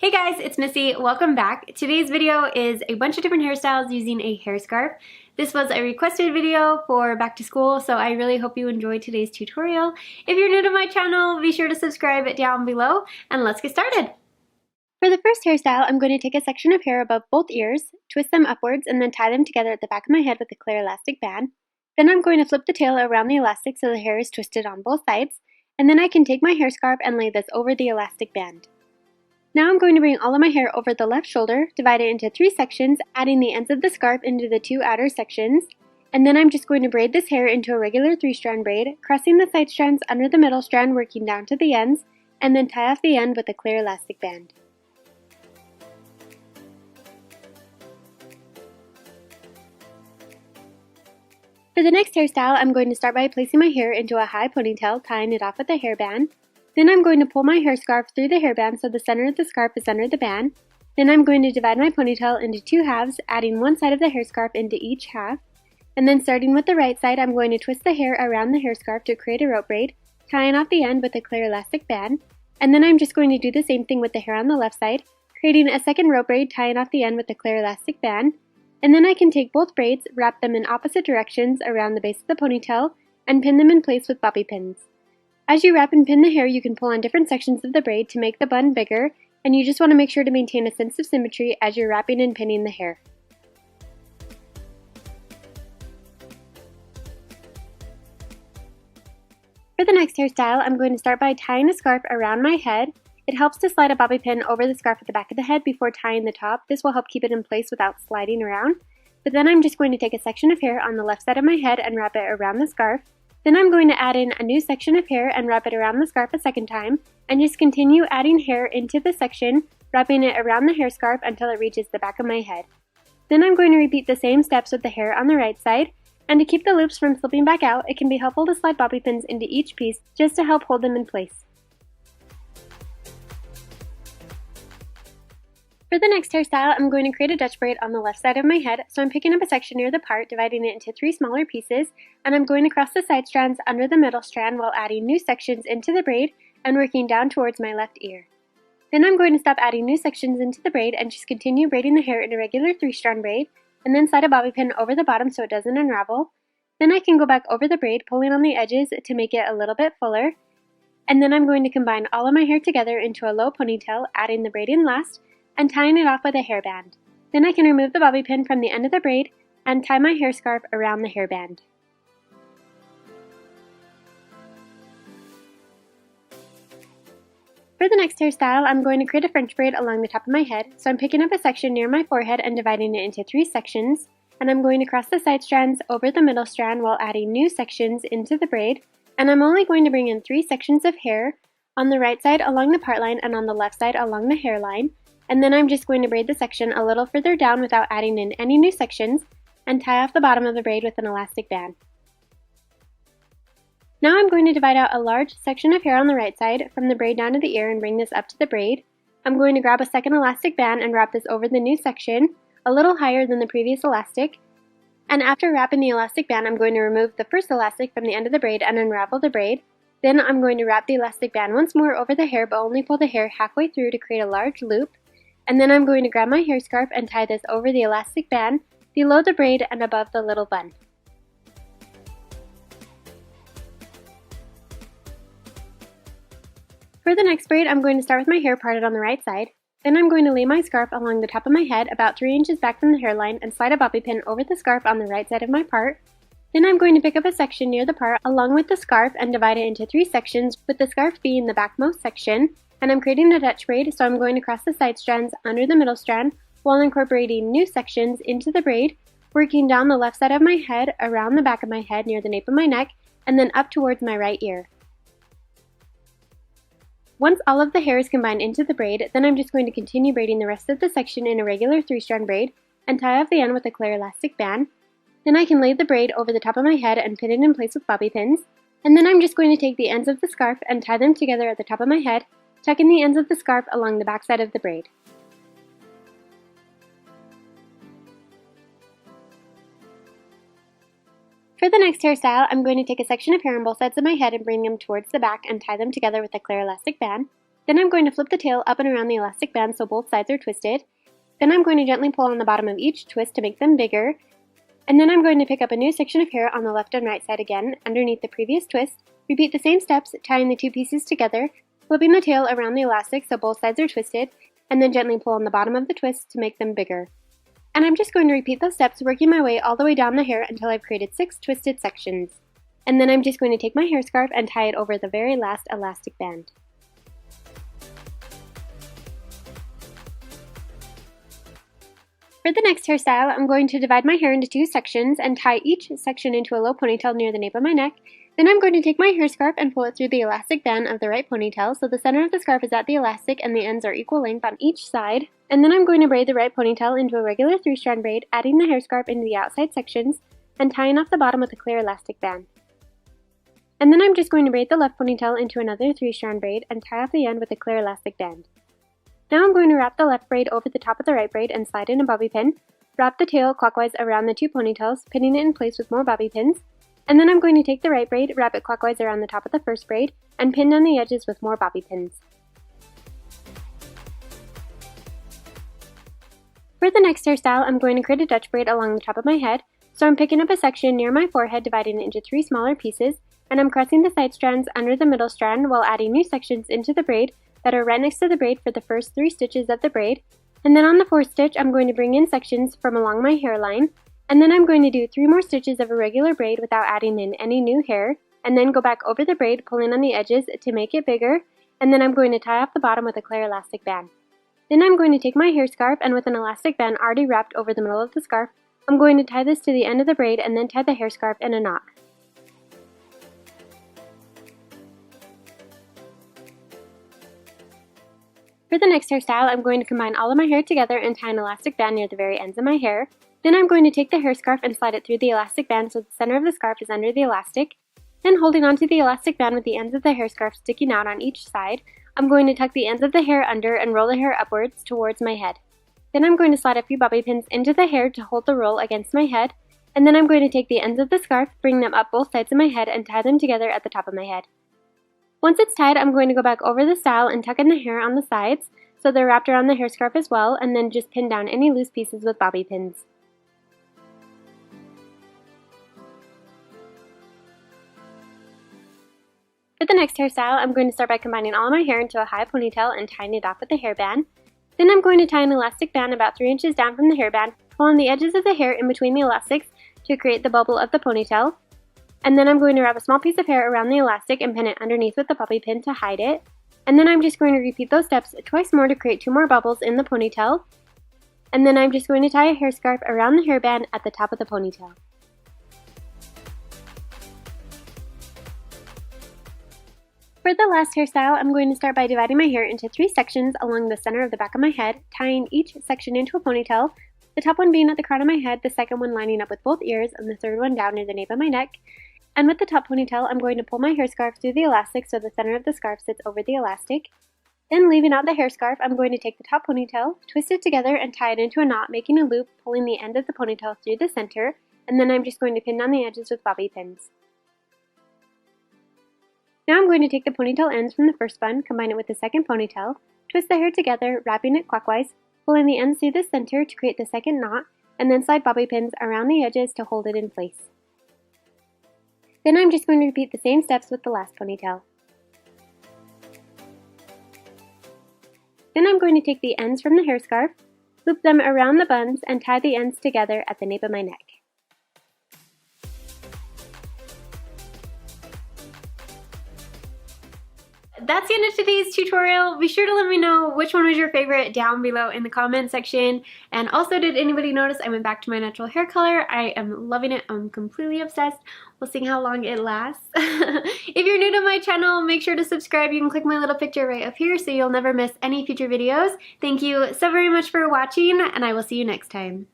Hey guys, it's Missy. Welcome back. Today's video is a bunch of different hairstyles using a hair scarf. This was a requested video for back to school, so I really hope you enjoyed today's tutorial. If you're new to my channel, be sure to subscribe down below, and let's get started. For the first hairstyle, I'm going to take a section of hair above both ears, twist them upwards, and then tie them together at the back of my head with a clear elastic band. Then I'm going to flip the tail around the elastic so the hair is twisted on both sides, and then I can take my hair scarf and lay this over the elastic band. Now I'm going to bring all of my hair over the left shoulder, divide it into 3 sections, adding the ends of the scarf into the 2 outer sections, and then I'm just going to braid this hair into a regular 3-strand braid, crossing the side strands under the middle strand, working down to the ends, and then tie off the end with a clear elastic band. For the next hairstyle, I'm going to start by placing my hair into a high ponytail, tying it off with a hairband. Then I'm going to pull my hair scarf through the hairband so the center of the scarf is under the band. Then I'm going to divide my ponytail into 2 halves, adding one side of the hair scarf into each half. And then starting with the right side, I'm going to twist the hair around the hair scarf to create a rope braid, tying off the end with a clear elastic band. And then I'm just going to do the same thing with the hair on the left side, creating a second rope braid, tying off the end with a clear elastic band. And then I can take both braids, wrap them in opposite directions around the base of the ponytail, and pin them in place with bobby pins. As you wrap and pin the hair, you can pull on different sections of the braid to make the bun bigger, and you just want to make sure to maintain a sense of symmetry as you're wrapping and pinning the hair. For the next hairstyle, I'm going to start by tying a scarf around my head. It helps to slide a bobby pin over the scarf at the back of the head before tying the top. This will help keep it in place without sliding around. But then I'm just going to take a section of hair on the left side of my head and wrap it around the scarf. Then I'm going to add in a new section of hair and wrap it around the scarf a second time, and just continue adding hair into the section, wrapping it around the hair scarf until it reaches the back of my head. Then I'm going to repeat the same steps with the hair on the right side, and to keep the loops from slipping back out, it can be helpful to slide bobby pins into each piece just to help hold them in place. For the next hairstyle, I'm going to create a Dutch braid on the left side of my head, so I'm picking up a section near the part, dividing it into 3 smaller pieces, and I'm going to cross the side strands under the middle strand while adding new sections into the braid and working down towards my left ear. Then I'm going to stop adding new sections into the braid and just continue braiding the hair in a regular 3-strand braid, and then slide a bobby pin over the bottom so it doesn't unravel. Then I can go back over the braid, pulling on the edges to make it a little bit fuller, and then I'm going to combine all of my hair together into a low ponytail, adding the braid in last, and tying it off with a hairband. Then I can remove the bobby pin from the end of the braid and tie my hair scarf around the hairband. For the next hairstyle, I'm going to create a French braid along the top of my head, so I'm picking up a section near my forehead and dividing it into 3 sections, and I'm going to cross the side strands over the middle strand while adding new sections into the braid, and I'm only going to bring in 3 sections of hair, on the right side along the part line and on the left side along the hairline. And then I'm just going to braid the section a little further down without adding in any new sections, and tie off the bottom of the braid with an elastic band. Now I'm going to divide out a large section of hair on the right side from the braid down to the ear and bring this up to the braid. I'm going to grab a second elastic band and wrap this over the new section, a little higher than the previous elastic. And after wrapping the elastic band, I'm going to remove the first elastic from the end of the braid and unravel the braid. Then I'm going to wrap the elastic band once more over the hair, but only pull the hair halfway through to create a large loop. And then I'm going to grab my hair scarf and tie this over the elastic band, below the braid and above the little bun. For the next braid, I'm going to start with my hair parted on the right side. Then I'm going to lay my scarf along the top of my head about 3 inches back from the hairline and slide a bobby pin over the scarf on the right side of my part. Then I'm going to pick up a section near the part along with the scarf and divide it into 3 sections, with the scarf being the backmost section. And I'm creating a Dutch braid, so I'm going to cross the side strands under the middle strand while incorporating new sections into the braid, working down the left side of my head, around the back of my head near the nape of my neck, and then up towards my right ear. Once all of the hair is combined into the braid, then I'm just going to continue braiding the rest of the section in a regular 3-strand braid and tie off the end with a clear elastic band. Then I can lay the braid over the top of my head and pin it in place with bobby pins. And then I'm just going to take the ends of the scarf and tie them together at the top of my head, tucking the ends of the scarf along the back side of the braid. For the next hairstyle, I'm going to take a section of hair on both sides of my head and bring them towards the back and tie them together with a clear elastic band. Then I'm going to flip the tail up and around the elastic band so both sides are twisted. Then I'm going to gently pull on the bottom of each twist to make them bigger. And then I'm going to pick up a new section of hair on the left and right side again, underneath the previous twist. Repeat the same steps, tying the two pieces together, flipping the tail around the elastic so both sides are twisted, and then gently pull on the bottom of the twist to make them bigger. And I'm just going to repeat those steps, working my way all the way down the hair until I've created 6 twisted sections. And then I'm just going to take my hair scarf and tie it over the very last elastic band. For the next hairstyle, I'm going to divide my hair into 2 sections and tie each section into a low ponytail near the nape of my neck. Then I'm going to take my hair scarf and pull it through the elastic band of the right ponytail so the center of the scarf is at the elastic and the ends are equal length on each side. And then I'm going to braid the right ponytail into a regular 3-strand braid, adding the hair scarf into the outside sections and tying off the bottom with a clear elastic band. And then I'm just going to braid the left ponytail into another 3-strand braid and tie off the end with a clear elastic band. Now I'm going to wrap the left braid over the top of the right braid and slide in a bobby pin. Wrap the tail clockwise around the 2 ponytails, pinning it in place with more bobby pins. And then I'm going to take the right braid, wrap it clockwise around the top of the first braid, and pin down the edges with more bobby pins. For the next hairstyle, I'm going to create a Dutch braid along the top of my head. So I'm picking up a section near my forehead, dividing it into 3 smaller pieces, and I'm crossing the side strands under the middle strand while adding new sections into the braid that are right next to the braid for the first 3 stitches of the braid. And then on the 4th stitch, I'm going to bring in sections from along my hairline, and then I'm going to do 3 more stitches of a regular braid without adding in any new hair, and then go back over the braid, pulling on the edges to make it bigger, and then I'm going to tie off the bottom with a clear elastic band. Then I'm going to take my hair scarf, and with an elastic band already wrapped over the middle of the scarf, I'm going to tie this to the end of the braid and then tie the hair scarf in a knot. For the next hairstyle, I'm going to combine all of my hair together and tie an elastic band near the very ends of my hair. Then I'm going to take the hair scarf and slide it through the elastic band so the center of the scarf is under the elastic. Then holding onto the elastic band with the ends of the hair scarf sticking out on each side, I'm going to tuck the ends of the hair under and roll the hair upwards towards my head. Then I'm going to slide a few bobby pins into the hair to hold the roll against my head, and then I'm going to take the ends of the scarf, bring them up both sides of my head, and tie them together at the top of my head. Once it's tied, I'm going to go back over the style and tuck in the hair on the sides so they're wrapped around the hair scarf as well, and then just pin down any loose pieces with bobby pins. For the next hairstyle, I'm going to start by combining all of my hair into a high ponytail and tying it off with a hairband. Then I'm going to tie an elastic band about 3 inches down from the hairband, pull on the edges of the hair in between the elastics to create the bubble of the ponytail. And then I'm going to wrap a small piece of hair around the elastic and pin it underneath with the bobby pin to hide it. And then I'm just going to repeat those steps twice more to create 2 more bubbles in the ponytail. And then I'm just going to tie a hair scarf around the hairband at the top of the ponytail. For the last hairstyle, I'm going to start by dividing my hair into 3 sections along the center of the back of my head, tying each section into a ponytail, the top one being at the crown of my head, the second one lining up with both ears, and the third one down near the nape of my neck. And with the top ponytail, I'm going to pull my hair scarf through the elastic so the center of the scarf sits over the elastic. Then leaving out the hair scarf, I'm going to take the top ponytail, twist it together, and tie it into a knot, making a loop, pulling the end of the ponytail through the center, and then I'm just going to pin down the edges with bobby pins. Now I'm going to take the ponytail ends from the first bun, combine it with the second ponytail, twist the hair together, wrapping it clockwise, pulling the ends through the center to create the second knot, and then slide bobby pins around the edges to hold it in place. Then I'm just going to repeat the same steps with the last ponytail. Then I'm going to take the ends from the hair scarf, loop them around the buns, and tie the ends together at the nape of my neck. That's the end of today's tutorial. Be sure to let me know which one was your favorite down below in the comment section. And also, did anybody notice I went back to my natural hair color? I am loving it. I'm completely obsessed. We'll see how long it lasts. If you're new to my channel, make sure to subscribe. You can click my little picture right up here so you'll never miss any future videos. Thank you so very much for watching, and I will see you next time.